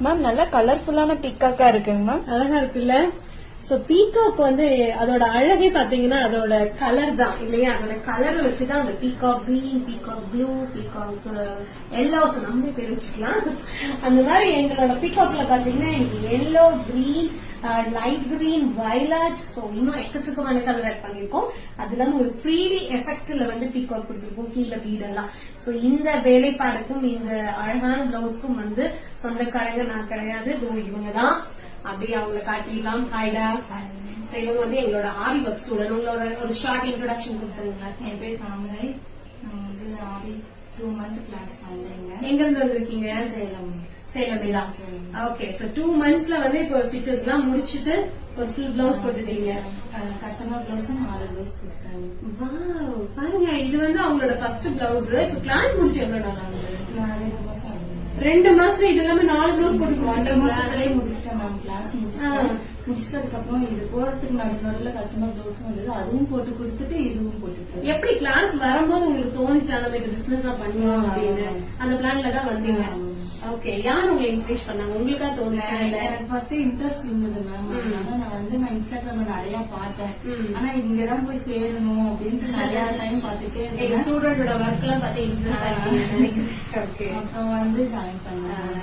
Ma'am நல்ல கலர்ஃபுல்லான பீகாக்கா இருக்குங்க மேம். அழகா இருக்குல்ல. சோ பீகாக் வந்து அதோட அழகே பாத்தீங்கன்னா அதோட கலர் தான் இல்லையா? அதோட கலர் வச்சுதான் அந்த peacock green, peacock blue, peacock yellow, நம்மளே பேர் வச்சுக்கலாம். அந்த மாதிரி எங்களோட பீகாக்ல பாத்தீங்கன்னா yellow, green, light green, violet, so இன்னும் எக்கச்சக்கமான கலர் ஆட் பண்ணிருக்கோம். அது இல்லாம ஒரு 3D எஃபெக்ட்ல வந்து பீகாக் கொடுத்திருக்கோம் கீழே வீடெல்லாம். சோ இந்த வேலைப்பாடுக்கும் இந்த அழகான பிளவுஸ்க்கும் வந்து சொந்தக்காரங்க நான் கிடையாது, இவங்கதான். அப்படியே அவங்களை காட்டிடலாம். ஹாய்டா. இவங்க வந்து எங்களோட ஆரி ஒர்க் ஸ்டூடெண்ட். உங்களோட ஒரு ஷார்ட் இன்ட்ரோடக்ஷன் கொடுத்துருங்க. என் பேர் தாமரை. நான் வந்து ஆரி 2 month கிளாஸ் வந்தேங்க. எங்க இருந்து வந்திருக்கீங்க? சேலம். சேலம்ல. ஓகே. சோ 2 monthsல வந்து இப்போ ஸ்டிச்சஸ் எல்லாம் முடிச்சிட்டு ஒரு ஃபுல் பிளவுஸ் போட்டுட்டீங்க. கஸ்டமர் பிளவுஸும் 4 பிளவுஸ் போட்டாங்க. வாவ், பாருங்க, இது வந்து அவங்களோட ஃபர்ஸ்ட் பிளவுஸ். இப்போ கிளாஸ் முடிச்சு எவ்வளவு நாள் ஆகுது? 2 மாசம். இது எல்லாமே 4 பிளவுஸ் போட்டுருக்கோம். 2 மாசத்துலயே முடிச்சிட்டேன் மேம். கிளாஸ் முடிச்சதுக்கு அப்புறம் இது போடுறதுக்கு நடுநடுல கஸ்டமர் பிளவுஸ் வந்தது, அதுவும் போட்டு கொடுத்துட்டு இதுவும் போட்டுட்டேன். எப்படி கிளாஸ் வரும்போது உங்களுக்கு தோணுச்சா நம்ம இது பிசினஸா பண்ணுவோம் அப்படின்னு? அந்த பிளான்ல தான் வந்தீங்க. ஓகே. யார் உங்களை என்கரேஜ் பண்ணாங்க? உங்களுக்கா தோணுச்சா? எனக்கு ஃபர்ஸ்ட் இன்ட்ரெஸ்ட் இருந்தது மேம். அதனால நான் இன்ஸ்டாகிராம்ல நிறைய பார்த்தேன். ஆனா இங்கதான் போய் சேரணும் அப்படின்ட்டு நிறைய டைம் பாத்துட்டே எங்க ஸ்டூடெண்டோட ஒர்க் எல்லாம் பார்த்து இன்ட்ரெஸ்ட் ஆகிட்டு அப்புறம் வந்து ஜாயின் பண்ணேன்.